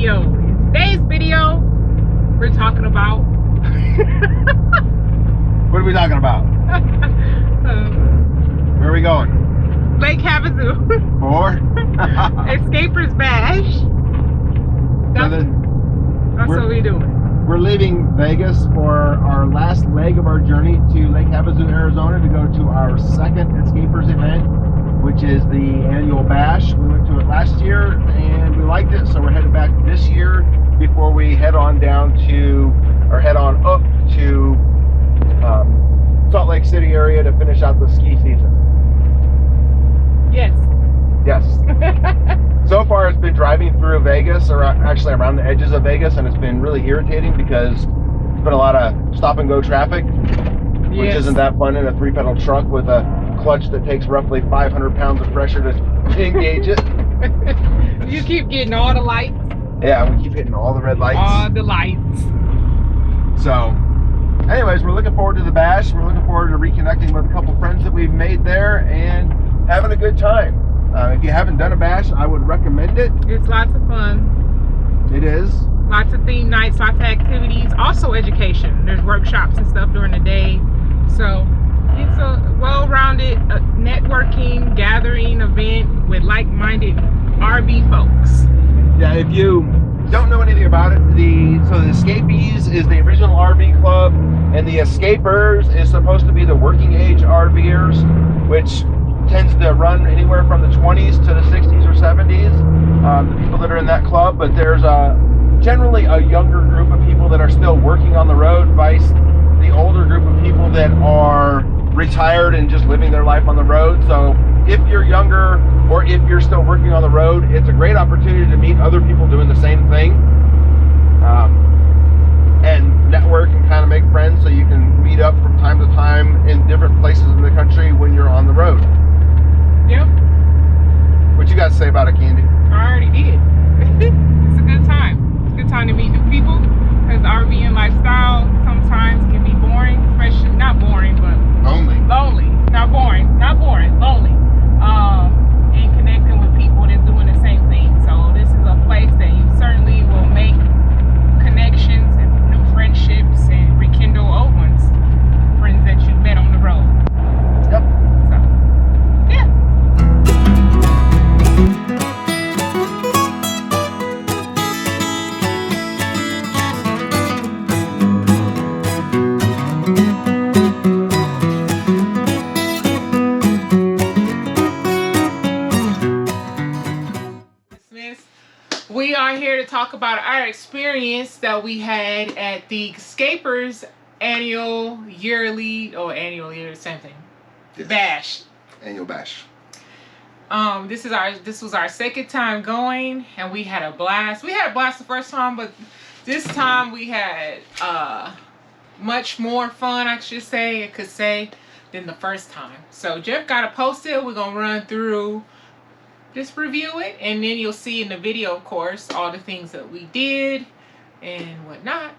video. In today's video, we're talking about What are we talking about? Where are we going? Lake Havasu. For? Xscapers Bash. That's what we're doing. We're leaving Vegas for our last leg of our journey to Lake Havasu, Arizona to go to our second Xscapers event, which is the annual bash. We went to it last year and we liked it, so we're headed back this year before we head on down to, or head on up to Salt Lake City area to finish out the ski season. Yes. Yes. So far it's been driving through Vegas, or actually around the edges of Vegas, and it's been really irritating because there's been a lot of stop and go traffic, which isn't that fun in a 3-pedal truck with a clutch that takes roughly 500 pounds of pressure to engage it. You keep getting all the lights. Yeah, we keep hitting all the red lights. All the lights. So, anyways, we're looking forward to the bash. We're looking forward to reconnecting with a couple friends that we've made there and having a good time. If you haven't done a bash, I would recommend it. It's lots of fun. It is. Lots of theme nights, lots of activities, also education. There's workshops and stuff during the day. So it's a well-rounded networking, gathering event with like-minded RV folks. Yeah, if you don't know anything about it, the Xscapers is the original RV club, and the Xscapers is supposed to be the working age RVers, which tends to run anywhere from the 20s to the 60s or 70s, the people that are in that club. But there's generally a younger group of people that are still working on the road, vice the older group of people that are retired and just living their life on the road. So if you're younger or if you're still working on the road, it's a great opportunity to meet other people doing the same thing, and network and kind of make friends, so you can meet up from time to time in different places in the country when you're on the road. Yep. What you got to say about it, Candy? I already did. It's a good time. It's a good time to meet new people, because the RVing lifestyle sometimes can be boring, especially, not boring, but Lonely. lonely. Not boring, lonely. And connecting with people that's doing the same thing. So this is a place that you certainly will make connections and new friendships and rekindle old ones, friends that you met on the road. Yep. So, yeah. We are here to talk about our experience that we had at the Xscapers yearly, same thing. Yes. Bash. Annual bash. This was our second time going, and we had a blast. We had a blast the first time, but this time we had much more fun, I could say, than the first time. So Jeff got a post-it. We're gonna run through, just review it, and then you'll see in the video, of course, all the things that we did and whatnot.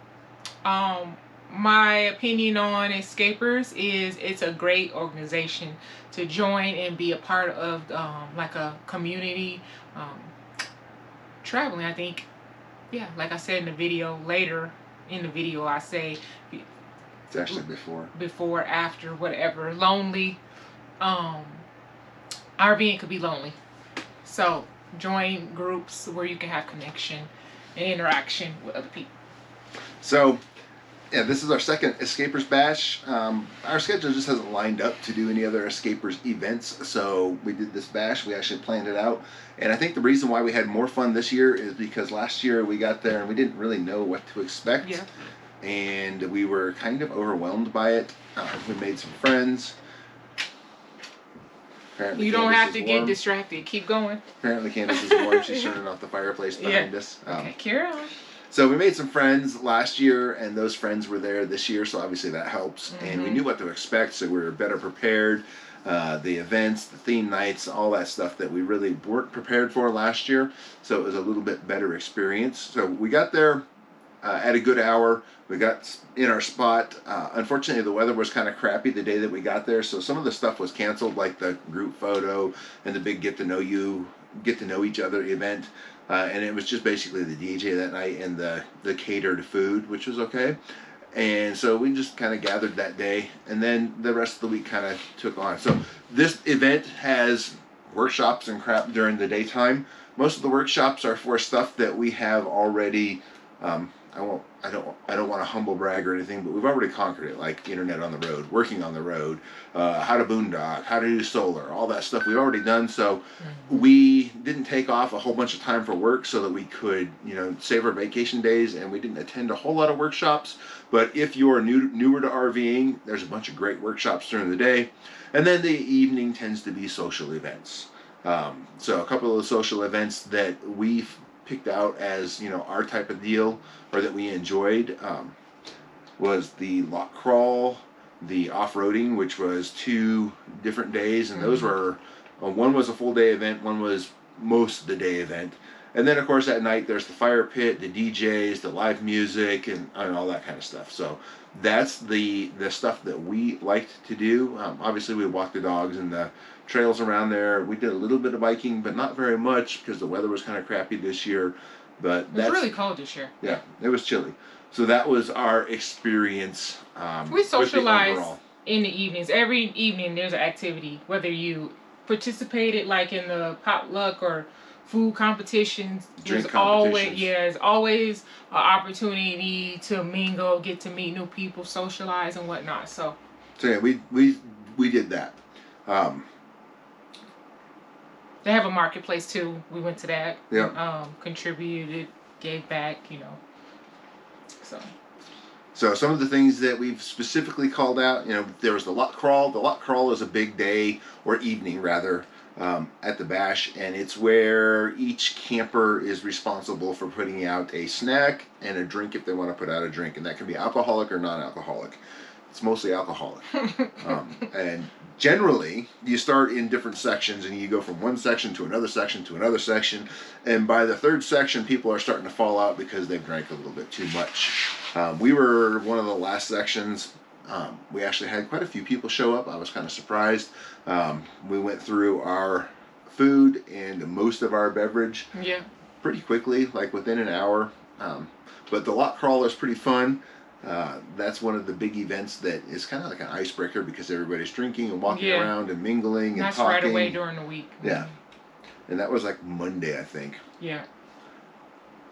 My opinion on Xscapers is it's a great organization to join and be a part of, like a community traveling. I think, yeah, like I said in the video, later in the video I say It's actually before, after, whatever. Lonely, RVing could be lonely. So join groups where you can have connection and interaction with other people. So, yeah, this is our second Xscapers Bash. Our schedule just hasn't lined up to do any other Xscapers events, so we did this bash. We actually planned it out, and I think the reason why we had more fun this year is because last year we got there and we didn't really know what to expect, and we were kind of overwhelmed by it. We made some friends. Apparently you don't Candace have to is get warm. distracted. Keep going. Apparently Candace is warm. She's turning off the fireplace behind us. Okay, carry on. So we made some friends last year, and those friends were there this year, so obviously that helps. And we knew what to expect, so we were better prepared. The events, the theme nights, all that stuff that we really weren't prepared for last year, so it was a little bit better experience. So we got there at a good hour. We got in our spot. Unfortunately, the weather was kind of crappy the day that we got there, so some of the stuff was canceled, like the group photo and the big get to know each other event. and it was just basically the DJ that night and the catered food, which was okay. And so we just kind of gathered that day, and then the rest of the week kind of took on. So this event has workshops and crap during the daytime. Most of the workshops are for stuff that we have already. I don't want to humble brag or anything, but we've already conquered it, like internet on the road, working on the road, how to boondock, how to do solar, all that stuff we've already done. So we didn't take off a whole bunch of time for work so that we could, save our vacation days, and we didn't attend a whole lot of workshops. But if you're newer to RVing, there's a bunch of great workshops during the day, and then the evening tends to be social events. So a couple of the social events that we've picked out as our type of deal, or that we enjoyed, was the lock crawl, the off-roading, which was 2 different days, and those were one was a full day event, one was most of the day event. And then of course at night there's the fire pit, the DJs, the live music, and all that kind of stuff. So that's the stuff that we liked to do. Obviously we walked the dogs and the trails around there. We did a little bit of biking, but not very much because the weather was kind of crappy this year. But it was really cold this year. Yeah, it was chilly. So that was our experience. We socialized in the evenings. Every evening there's an activity, whether you participated like in the potluck or food competitions. Drink competitions. There's always an opportunity to mingle, get to meet new people, socialize and whatnot. So yeah, we did that. They have a marketplace too. We went to that. Yeah. Contributed, gave back, So some of the things that we've specifically called out, there was the lock crawl. The lock crawl is a big day, or evening rather, at the bash, and it's where each camper is responsible for putting out a snack and a drink if they want to put out a drink, and that can be alcoholic or non-alcoholic. It's mostly alcoholic. And generally, you start in different sections, and you go from one section to another section to another section, and by the 3rd section, people are starting to fall out because they've drank a little bit too much. We were one of the last sections. We actually had quite a few people show up. I was kind of surprised. We went through our food and most of our beverage pretty quickly, like within an hour. But the lock crawl is pretty fun. That's one of the big events that is kind of like an icebreaker because everybody's drinking and walking around and mingling and that's talking. That's right away during the week. Yeah. And that was like Monday, I think. Yeah.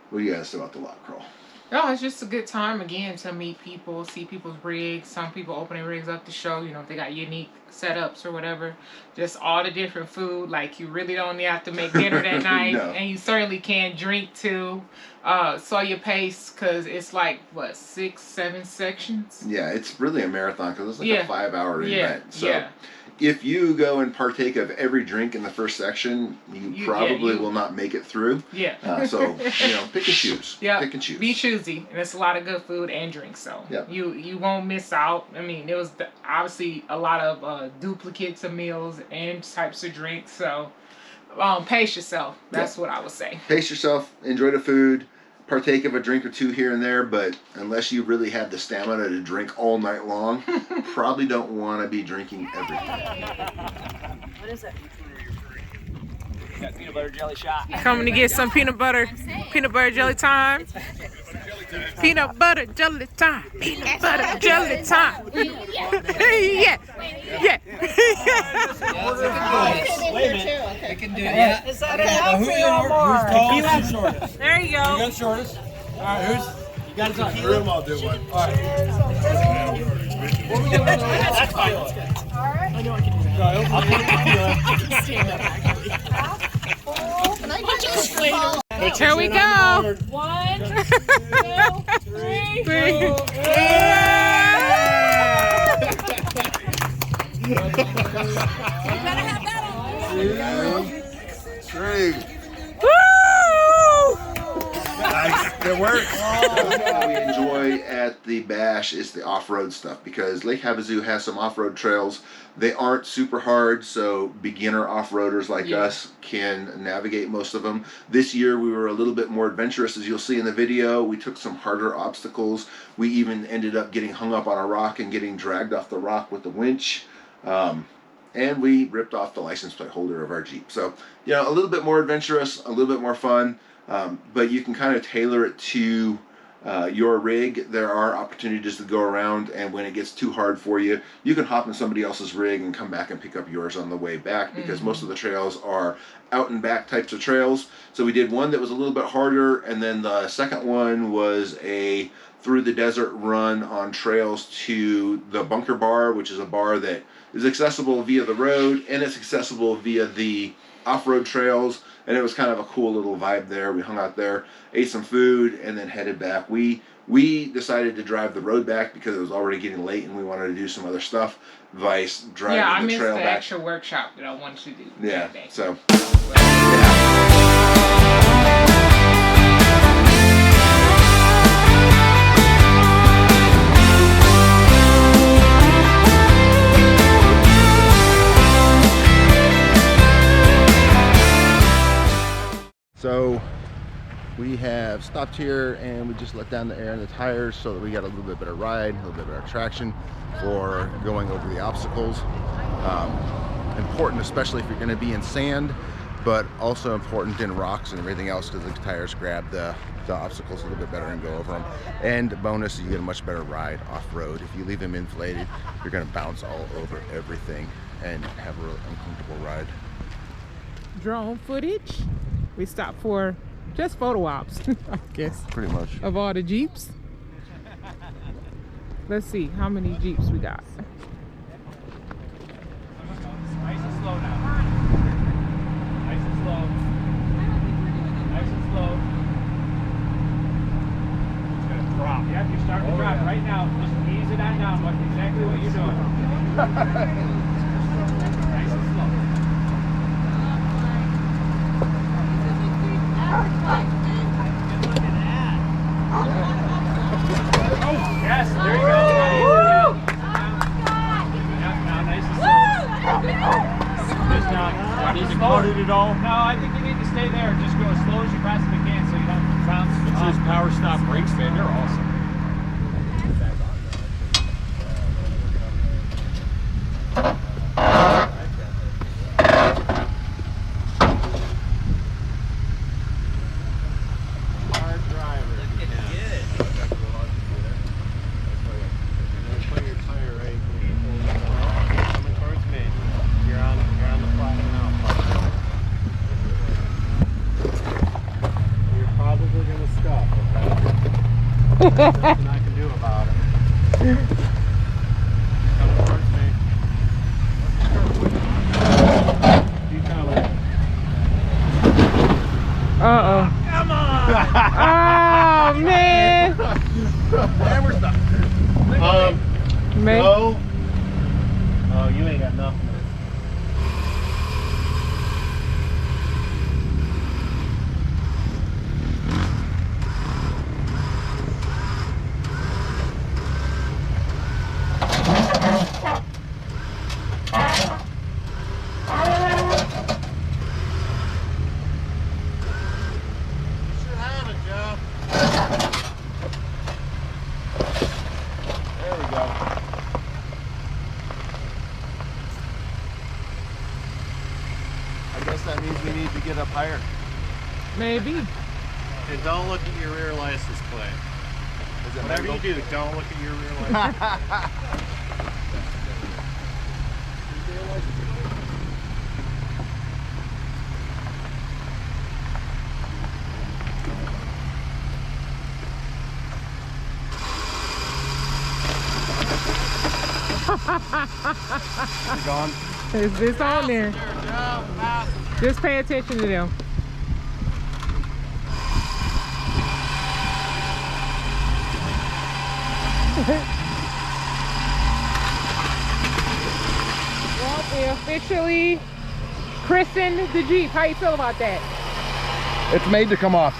What do you guys say about the lock crawl? No, it's just a good time again to meet people, see people's rigs. Some people opening rigs up to show, if they got unique setups or whatever. Just all the different food. Like you really don't have to make dinner that night, No. And you certainly can drink too. So your pace, because it's like 6, 7 sections. Yeah, it's really a marathon because it's like a 5-hour event. So if you go and partake of every drink in the first section, you probably will not make it through. Yeah. So pick and choose. Yeah. Pick and choose. Be choosy, and it's a lot of good food and drinks. So you won't miss out. I mean, there was obviously a lot of duplicates of meals and types of drinks. So pace yourself. That's what I would say. Pace yourself. Enjoy the food. Partake of a drink or two here and there, but unless you really have the stamina to drink all night long, probably don't want to be drinking everything. What is it? Got peanut butter jelly shot. Coming to get some peanut butter jelly time. Peanut butter jelly time. Peanut butter jelly time. Yeah. Wait a minute. I can do it. Is that enough? Who's tallest? Who's shortest? There you go. You got shortest. All right, you got it on Room, I'll do one. All right. That's fine. That's good. All right. I know I can do that. I can stand up. Here we go. 1, 2, 3. Nice. It works. What we enjoy at the bash is the off-road stuff because Lake Havasu has some off-road trails. They aren't super hard, so beginner off-roaders like us can navigate most of them. This year we were a little bit more adventurous, as you'll see in the video. We took some harder obstacles. We even ended up getting hung up on a rock and getting dragged off the rock with the winch. And we ripped off the license plate holder of our Jeep. So, a little bit more adventurous, a little bit more fun. but you can kind of tailor it to your rig. There are opportunities to go around, and when it gets too hard for you, you can hop in somebody else's rig and come back and pick up yours on the way back, because most of the trails are out and back types of trails. So we did one that was a little bit harder, and then the second one was a through the desert run on trails to the bunker bar, which is a bar that is accessible via the road and it's accessible via the off-road trails. And it was kind of a cool little vibe there. We hung out there, ate some food, and then headed back. We decided to drive the road back because it was already getting late and we wanted to do some other stuff. Vice driving the trail back. Yeah, I missed the actual workshop that I wanted to do. Yeah, so. So we have stopped here and we just let down the air in the tires so that we got a little bit better ride, a little bit better traction for going over the obstacles. Important, especially if you're going to be in sand, but also important in rocks and everything else, because the tires grab the obstacles a little bit better and go over them. And bonus, you get a much better ride off-road. If you leave them inflated, you're going to bounce all over everything and have a really uncomfortable ride. Drone footage. We stopped for just photo ops, I guess. Pretty much. Of all the Jeeps. Let's see how many Jeeps we got. Nice and slow now. Nice and slow. Nice and slow. It's gonna drop. Yep, you're starting to drop right now. Just ease it on down. What exactly what you're doing. Nice and slow. Oh, yes, there you go. Now nice and slow. Just need to float it all. No, I think you need to stay there and just go as slow as you possibly can so you don't bounce. It's his power stop brakes, man. They're awesome. Nothing I can do about it. Come towards me. Keep coming. Uh-oh. Come on! Oh, man! And we're stuck. Man. No. Oh, you ain't got nothing. That means we need to get up higher. Maybe. And don't look at your rear license plate. Whatever you do, don't look at your rear license plate. You're gone. Is this on there? Just pay attention to them. Well, we officially christened the Jeep. How you feel about that? It's made to come off.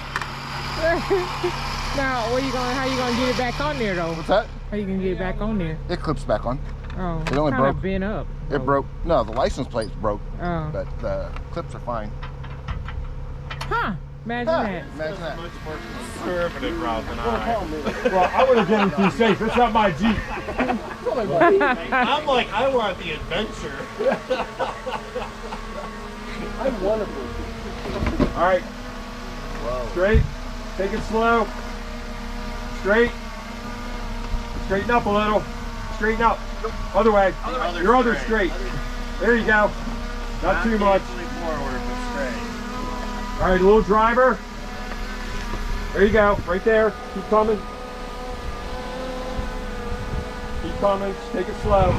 Now, how you gonna get it back on there though? What's that? How you gonna get it back on there? It clips back on. Oh, it only kind of broke. bent up. It broke. No, the license plate's broke. Oh. But the clips are fine. Huh. Imagine that. Imagine that. Much more conservative route than I. Well, I would have done it through safe. It's not my Jeep. I'm like, I want the adventure. I'm one of them. All right. Straight. Take it slow. Straight. Straighten up a little. Straighten up. Other way. Your other straight. There you go. Not too much. Forward, but straight. All right, a little driver. There you go. Right there. Keep coming. Keep coming. Just take it slow.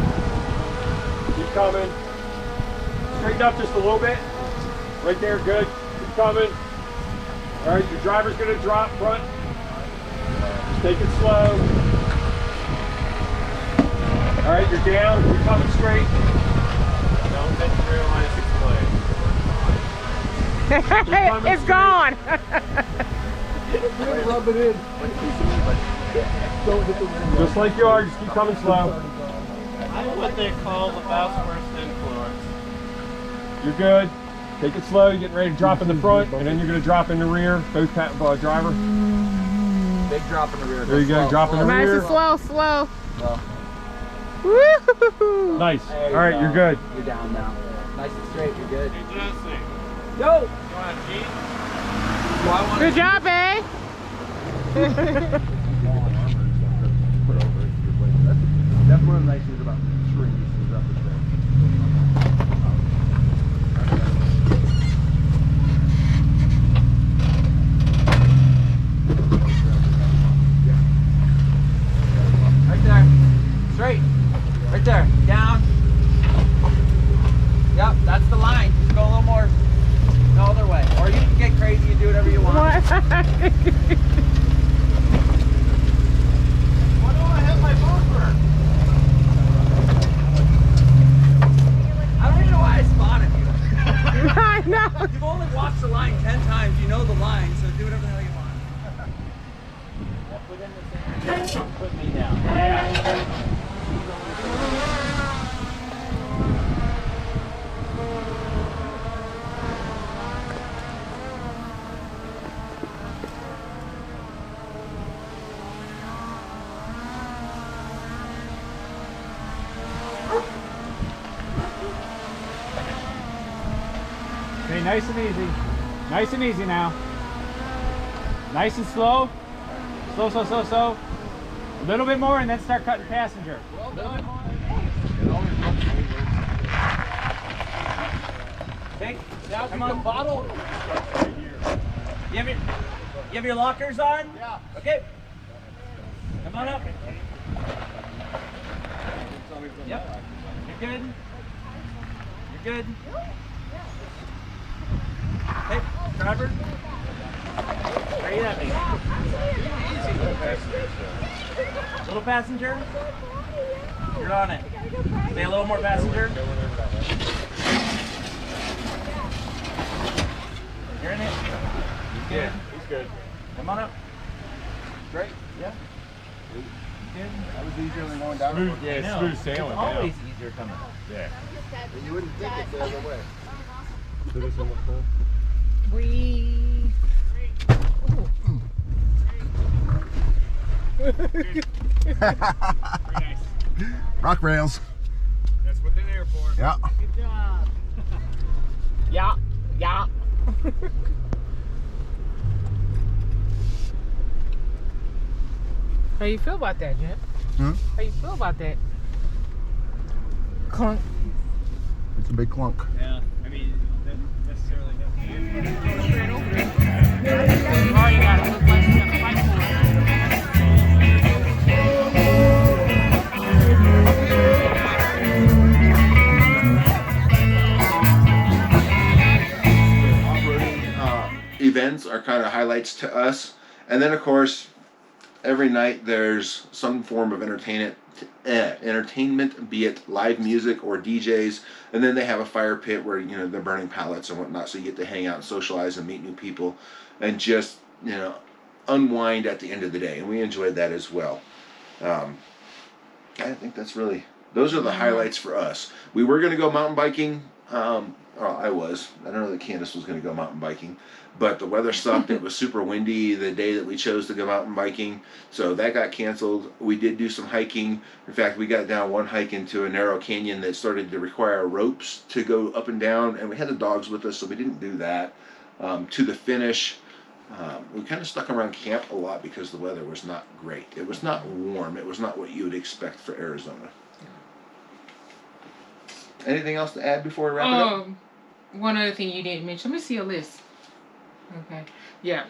Keep coming. Straighten up just a little bit. Right there. Good. Keep coming. All right, your driver's going to drop front. Just take it slow. All right, you're down. You're coming straight. Don't hit the rear line of 6 It's gone. Rub it in. Just like you are, just keep coming slow. I'm what they call the best worst influence. You're good. Take it slow. You're getting ready to drop in the front, and then you're going to drop in the rear. Both driver. Big drop in the rear. There you go. Drop in the Nice rear. and slow, slow. Well, Woo! Nice. All right, you're good. you're down now. Nice and straight. You're good. Hey, Jesse. Go. Go on, Pete. Good job, eh? That's one of the nice things about trees is up there. Right there. Straight. Right there. Down. Yep, that's the line. Just go a little more the other way. Or you can get crazy and do whatever you want. What? Why don't I have my bumper? I don't even know why I spotted you. I know. You've only watched the line 10 times. You know the line, so do whatever the hell you want. Put in the same. Put me down. Yeah. Okay, nice and easy. Nice and easy now. Nice and slow. Slow, slow, slow, slow. A little bit more and then start cutting passenger. Well done. Hey, now come on, bottle. You have your lockers on? Yeah. Okay. Come on up. Yep. You're good. You're good. Hey, driver. Straight at me. Little passenger. You're on it. Stay a little more passenger. You're in it. He's good. He's good. Come on up. Great. Yeah. Good. That was easier than going down. Smooth, yeah, No, smooth sailing. It's always easier coming. Yeah. You wouldn't think it's the other way. We. Very nice. Rock rails. That's what they're there for. Yeah. Good job. Yeah, yeah. How you feel about that, Jen? Hmm? How you feel about that? Clunk. It's a big clunk. Yeah. I mean, that necessarily doesn't. Straight over there. You already got it. Look like you got to fight for it. Events are kind of highlights to us, and then of course every night there's some form of entertainment, be it live music or DJs, and then they have a fire pit where they're burning pallets and whatnot, so you get to hang out and socialize and meet new people and just unwind at the end of the day, and we enjoyed that as well. I think those are the highlights for us. We were going to go mountain biking. I don't know that Candace was going to go mountain biking, but the weather sucked. It was super windy the day that we chose to go mountain biking, so that got canceled. We did do some hiking. In fact, we got down one hike into a narrow canyon that started to require ropes to go up and down, and we had the dogs with us, so we didn't do that. To the finish, We kind of stuck around camp a lot because the weather was not great. It was not warm. It was not what you would expect for Arizona. Anything else to add before we wrap it up? One other thing you didn't mention. Let me see a list. Okay. Yeah.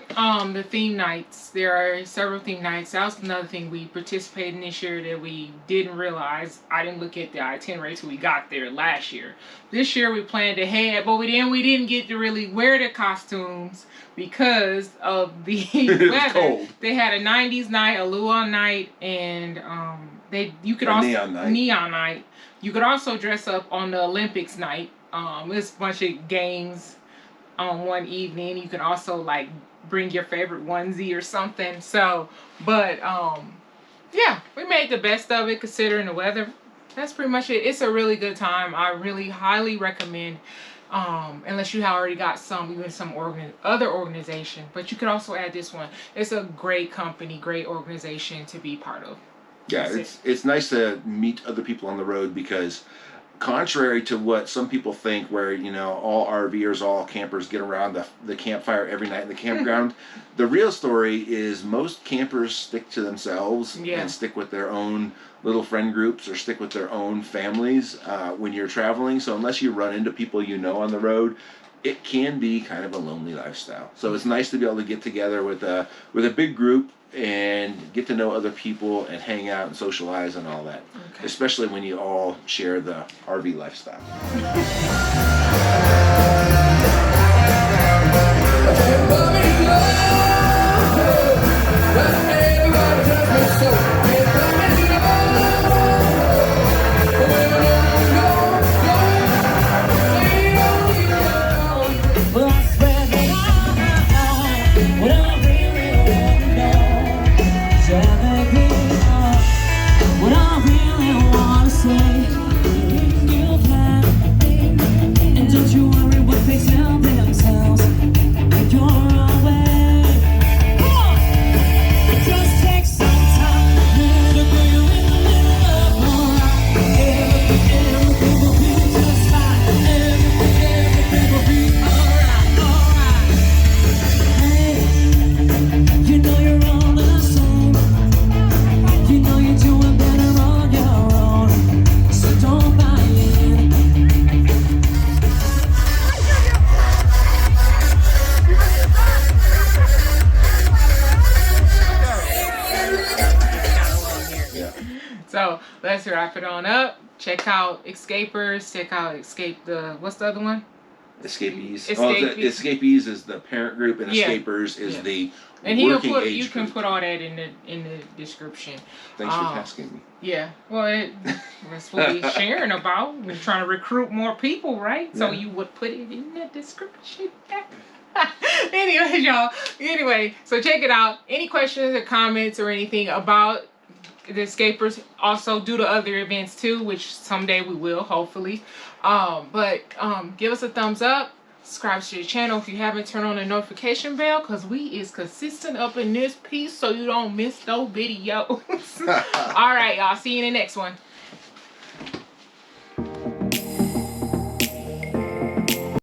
The theme nights. There are several theme nights. That was another thing we participated in this year that we didn't realize. I didn't look at the itinerary till we got there last year. This year we planned ahead, but we didn't get to really wear the costumes because of the weather. Cold. They had a 90s night, a luau night, and you could also neon night. You could also dress up on the Olympics night. There's a bunch of games on one evening. You can also like bring your favorite onesie or something. So, but yeah, we made the best of it considering the weather. That's pretty much it. It's a really good time. I really highly recommend, unless you have already got some other organization, but you could also add this one. It's a great company, great organization to be part of. Yeah, it's nice to meet other people on the road because contrary to what some people think, where all RVers, all campers get around the campfire every night in the campground, the real story is most campers stick to themselves and stick with their own little friend groups or stick with their own families when you're traveling. So unless you run into people on the road, it can be kind of a lonely lifestyle. So it's nice to be able to get together with a big group and get to know other people and hang out and socialize and all that. Okay. Especially when you all share the RV lifestyle. So let's wrap it on up. Check out Xscapers. Check out what's the other one? Xscapees. Xscapees is the parent group, and Xscapers is the working age you can group. put all that in the description. Thanks for asking me. Yeah. Well, that's what we're sharing about. We're trying to recruit more people, right? Yeah. So you would put it in the description. Anyway, y'all. Anyway, so check it out. Any questions or comments or anything about the Xscapers? Also do the other events too, which someday we will, hopefully. But give us a thumbs up, subscribe to the channel if you haven't, turn on the notification bell, because we is consistent up in this piece so you don't miss no videos. All right, y'all, see you in the next one.